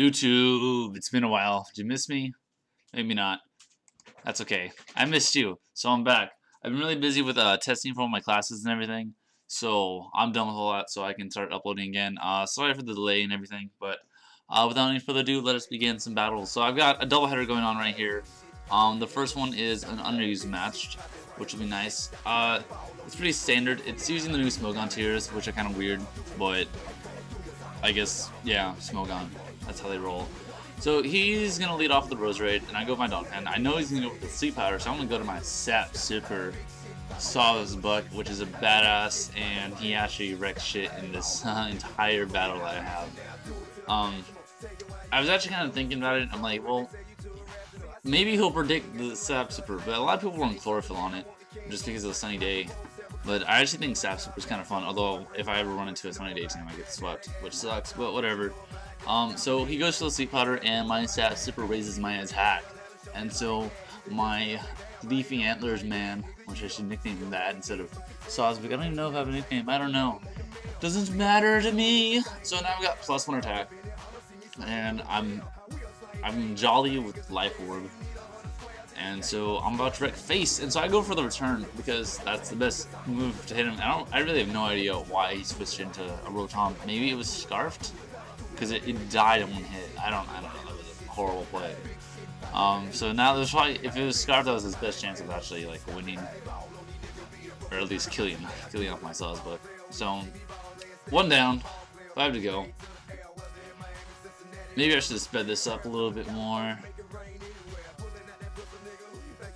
YouTube, it's been a while. Did you miss me? Maybe not. That's okay. I missed you, so I'm back. I've been really busy with testing for all my classes and everything, so I'm done with all that, so I can start uploading again. Sorry for the delay and everything, but without any further ado, let us begin some battles. So I've got a doubleheader going on right here. The first one is an underused match, which will be nice. It's pretty standard. It's using the new Smogon tiers, which are kind of weird, but I guess, yeah, Smogon. That's how they roll. So he's going to lead off with the Rose Raid, and I go with my Donphan. I know he's going to go with the Sleep Powder, so I'm going to go to my Sap Super Saw's Buck, which is a badass, and he actually wrecks shit in this entire battle that I have. I was actually kind of thinking about it. I'm like, well, maybe he'll predict the Sap Super, but a lot of people run Chlorophyll on it just because of the sunny day. But I actually think Sap Super is kind of fun, although if I ever run into a sunny day team, I get swept, which sucks, but whatever. So he goes for the Sleep Powder, and my Sap Super raises my attack. And so my Leafy Antlers man, which I should nickname him that instead of Sawsbuck. I don't even know if I have a nickname, I don't know. Doesn't matter to me. So now I've got +1 attack. And I'm jolly with Life Orb. And so I'm about to wreck face, and so I go for the return because that's the best move to hit him. I really have no idea why he switched into a Rotom. Maybe it was Scarfed, because it died in one hit. I don't know. It was a horrible play. So now there's probably, if it was Scarfed, that was his best chance of actually like winning, or at least killing off my Sawsbuck. So 1 down, 5 to go. Maybe I should have sped this up a little bit more.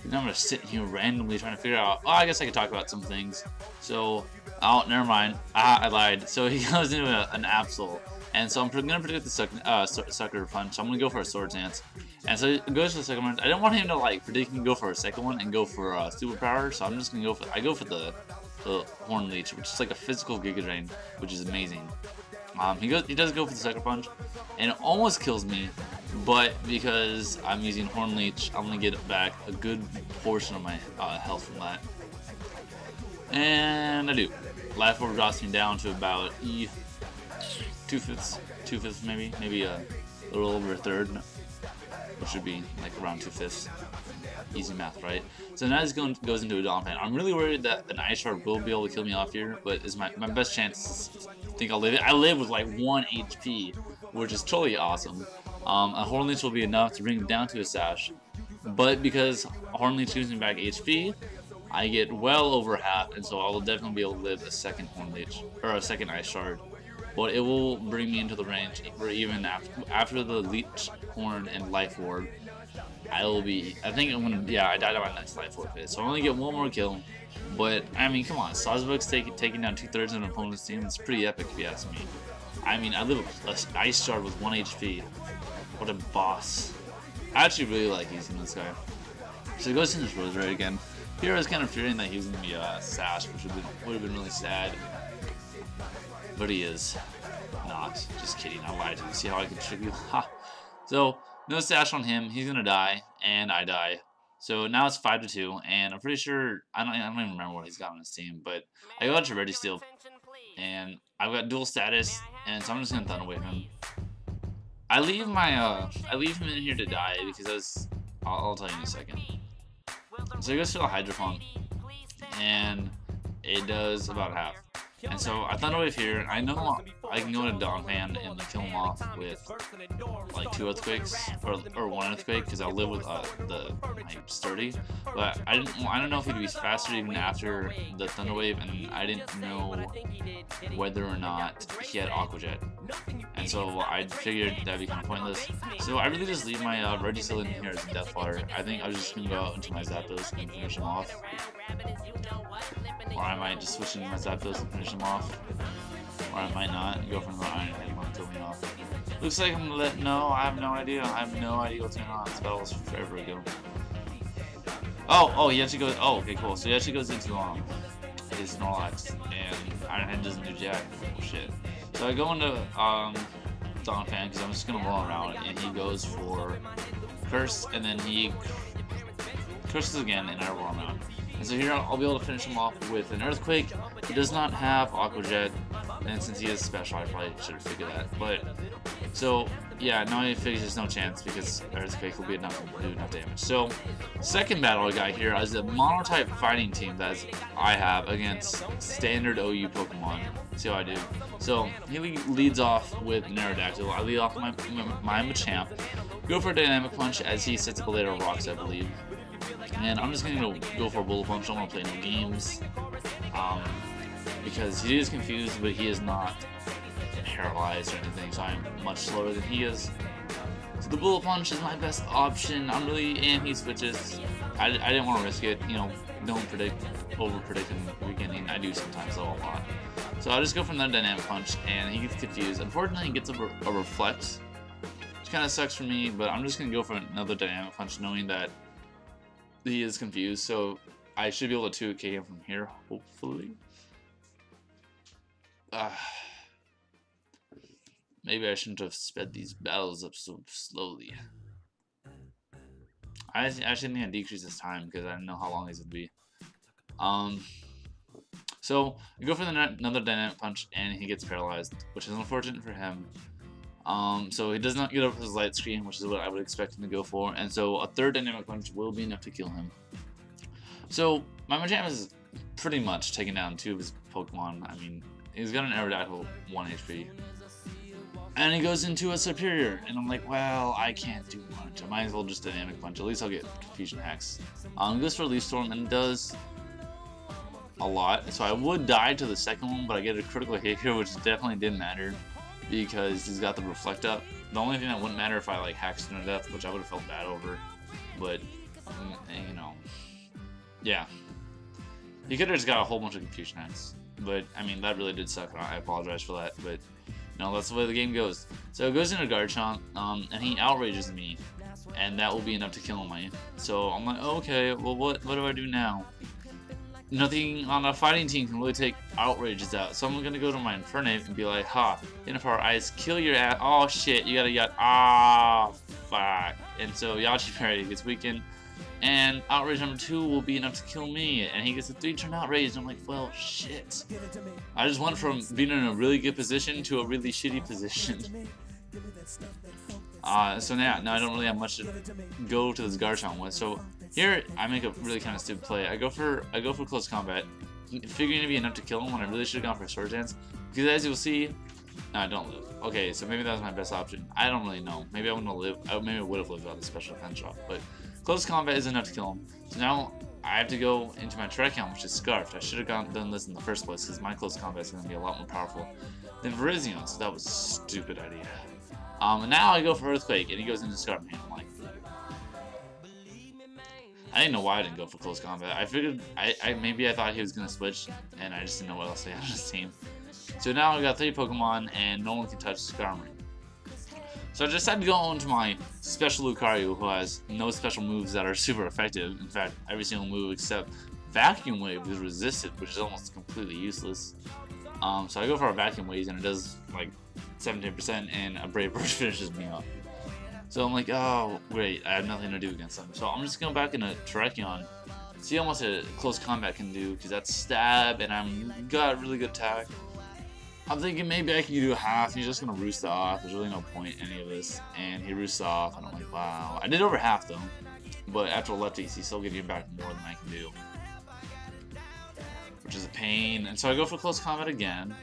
Now I'm gonna sit here randomly trying to figure out. Oh, I guess I could talk about some things. So, oh, never mind. I lied. So he goes into an Absol, and so I'm gonna predict the Sucker Punch. So I'm gonna go for a Sword Dance, and so it goes for the second one. I didn't want him to like predict and go for a second one and go for Superpower. So I'm just gonna go for. I go for the Horn Leech, which is like a physical Giga Drain, which is amazing. He does go for the Sucker Punch, and it almost kills me. But because I'm using Horn Leech, I'm going to get back a good portion of my health from that. And I do. Life Orb drops me down to about 2/5 maybe a little over a third, which should be like around 2/5. Easy math, right? So now this goes into a Donphan. I'm really worried that an Ice Shard will be able to kill me off here, but it's my best chance. I think I'll live it. I live with like 1 HP, which is totally awesome. A Horn Leech will be enough to bring him down to a Sash, but because Horn Leech gives me back HP, I get well over half, and so I will definitely be able to live a second Horn Leech, or a second Ice Shard. But it will bring me into the range where even after the Leech, Horn, and Life Orb, I will be. I think I'm gonna. Yeah, I died on my next Life Orb hit, so I only get 1 more kill. But I mean, come on, Sawsbuck's taking down 2/3 of an opponent's team. It's pretty epic if you ask me. I mean, I live an Ice Shard with 1 HP. What a boss. I actually really like using this guy. So he goes into this Rose Raid again. Here I was kind of fearing that he was going to be a Sash, which would have been really sad. But he is not. Just kidding. I lied to you. See how I can trick you? Ha! So, no Sash on him. He's going to die. And I die. So now it's 5 to 2. And I'm pretty sure... I don't even remember what he's got on his team. But I got to Ready Steel. And I've got dual status. And so I'm just going to Thunder Wave him. I leave him in here to die because I'll tell you in a second. So he goes for the Hydro Pump, and it does about half. And so I Thunder Wave here. I know I can go into Donphan and kill him off with like 2 Earthquakes or 1 Earthquake because I'll live with the Sturdy. But I don't know if he'd be faster even after the Thunder Wave, and I didn't know whether or not he had Aqua Jet. And so I figured that'd be kind of pointless. So I really just leave my Registeel in here as Death Water. I think I was just gonna go out into my Zapdos and finish him off. Or I might just switch into my Zapdos and finish him off. Or I might not go for another Iron Head and kill me off. Looks like I'm gonna let. No, I have no idea. I have no idea what's going on. This battle was forever ago. Oh, he actually goes. Oh, okay, cool. So he actually goes into his Snorlax, and Iron Head doesn't do jack. Oh, shit. So I go into Donphan because I'm just gonna roll around, and he goes for Curse, and then he curses again, and I roll around. And so here I'll be able to finish him off with an Earthquake. He does not have Aqua Jet, and since he is special, I probably should have figured that. But so yeah, now he figures there's no chance because Earthquake will be enough to do enough damage. So, second battle I got here is a monotype fighting team that I have against standard OU Pokemon. See how I do. So, he leads off with Narrated. I lead off my Machamp. Go for a Dynamic Punch as he sets up a layer of rocks, I believe. And I'm just going to go for a Bullet Punch. I don't want to play no games. Because he is confused, but he is not paralyzed or anything, so I'm much slower than he is. So the Bullet Punch is my best option. And he switches. I didn't want to risk it. You know, don't over predict in the beginning. I do sometimes, though, a lot. So I'll just go for another Dynamic Punch, and he gets confused. Unfortunately, he gets a Reflect, which kind of sucks for me, but I'm just going to go for another Dynamic Punch, knowing that he is confused. So I should be able to 2K him from here, hopefully. Maybe I shouldn't have sped these battles up so slowly. I actually think I decreased this time because I didn't know how long these would be. So I go for another Dynamic Punch and he gets paralyzed, which is unfortunate for him. So he does not get over his Light Screen, which is what I would expect him to go for, and so a third Dynamic Punch will be enough to kill him. So my Machamp is pretty much taking down 2 of his Pokemon. I mean, he's got an Aerodactyl 1 HP. And he goes into a Superior, and I'm like, well, I can't do much. I might as well just Dynamic Punch. At least I'll get Confusion Hex. He goes for Leaf Storm, and it does a lot. So I would die to the second one, but I get a critical hit here, which definitely didn't matter because he's got the Reflect up. The only thing that wouldn't matter if I like hacked him to death, which I would have felt bad over. But, you know, yeah. He could have just got a whole bunch of Confusion Hex. But, I mean, that really did suck, and I apologize for that. But, no, that's the way the game goes. So it goes into Garchomp, and he outrages me, and that will be enough to kill me. So I'm like, okay, well, what do I do now? Nothing on a fighting team can really take outrages out. So I'm gonna go to my Infernape and be like, ha, Infernape Ice, kill your ass. Oh shit, you gotta fuck. And so Yachi Parry gets weakened. And outrage number 2 will be enough to kill me, and he gets a 3-turn outrage, and I'm like, well, shit. I just went from being in a really good position to a really shitty position. So now I don't really have much to go to this Garchomp with. So here I make a really kind of stupid play. I go for close combat, figuring to be enough to kill him when I really should have gone for a Sword Dance. Because as you'll see, no, I don't live. Okay, so maybe that was my best option. I don't really know. Maybe I wouldn't have lived. Maybe I would have lived without the special defense drop, but close combat is enough to kill him. So now I have to go into my Terrakion, which is Scarfed. I should have done this in the first place because my close combat is going to be a lot more powerful than Virizion, so that was a stupid idea. And now I go for Earthquake, and he goes into Scarf Man. I'm like, I didn't know why I didn't go for close combat. I figured maybe I thought he was going to switch, and I just didn't know what else they had on his team. So now I got 3 Pokemon, and no one can touch Skarmory. So I decided to go into my special Lucario, who has no special moves that are super effective. In fact, every single move except Vacuum Wave is resisted, which is almost completely useless. So I go for a Vacuum Wave, and it does like 17%, and a Brave Bird finishes me off. So I'm like, oh, great, I have nothing to do against them. So I'm just going back into Terrakion, see how much a close combat can do, because that's Stab, and I've got really good attack. I'm thinking maybe I can do a half, and he's just going to roost off. There's really no point in any of this. And he roosts off, and I'm like, wow. I did over half, though. But after lefties, he's still giving back more than I can do. Which is a pain. And so I go for close combat again.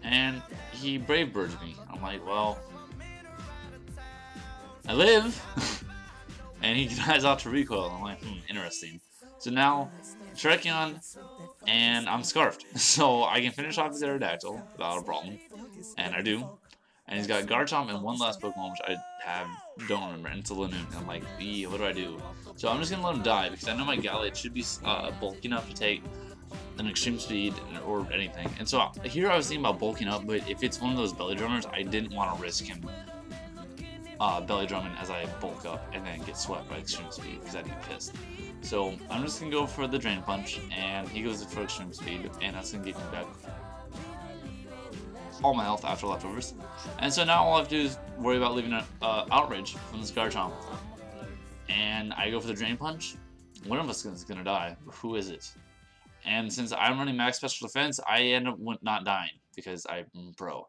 And he Brave Birds me. I'm like, well, I live. And he dies out to recoil. I'm like, interesting. So now, Terrakion, and I'm Scarfed. So I can finish off his Aerodactyl without a problem. And I do. And he's got Garchomp and one last Pokemon, which I don't remember. And it's a Lanoon. I'm like, what do I do? So I'm just going to let him die, because I know my Gallade should be bulky enough to take an extreme speed or anything. And so here I was thinking about bulking up, but if it's one of those belly drummers, I didn't want to risk him belly drumming as I bulk up and then get swept by extreme speed, because I'd be pissed. So I'm just going to go for the Drain Punch, and he goes for extreme speed, and that's going to get me back all my health after leftovers. And so now all I have to do is worry about leaving an Outrage from this Garchomp. And I go for the Drain Punch. One of us is going to die. Who is it? And since I'm running max special defense, I end up not dying because I'm pro.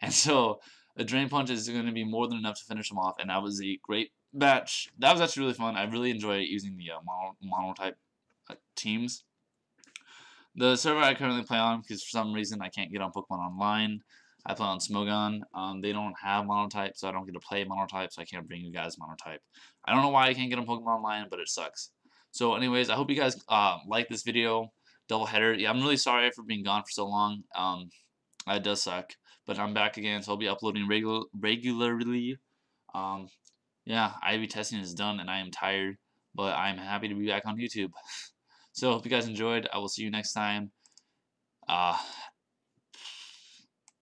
And so A Drain Punch is going to be more than enough to finish him off, and that was a great match. That was actually really fun. I really enjoy using the monotype teams. The server I currently play on, because for some reason I can't get on Pokemon Online, I play on Smogon. They don't have monotype, so I don't get to play monotype, so I can't bring you guys monotype. I don't know why I can't get on Pokemon Online, but it sucks. So anyways, I hope you guys like this video. Doubleheader. Yeah, I'm really sorry for being gone for so long. It does suck, but I'm back again, so I'll be uploading regularly. Yeah, IV testing is done, and I am tired, but I'm happy to be back on YouTube. So, hope you guys enjoyed. I will see you next time.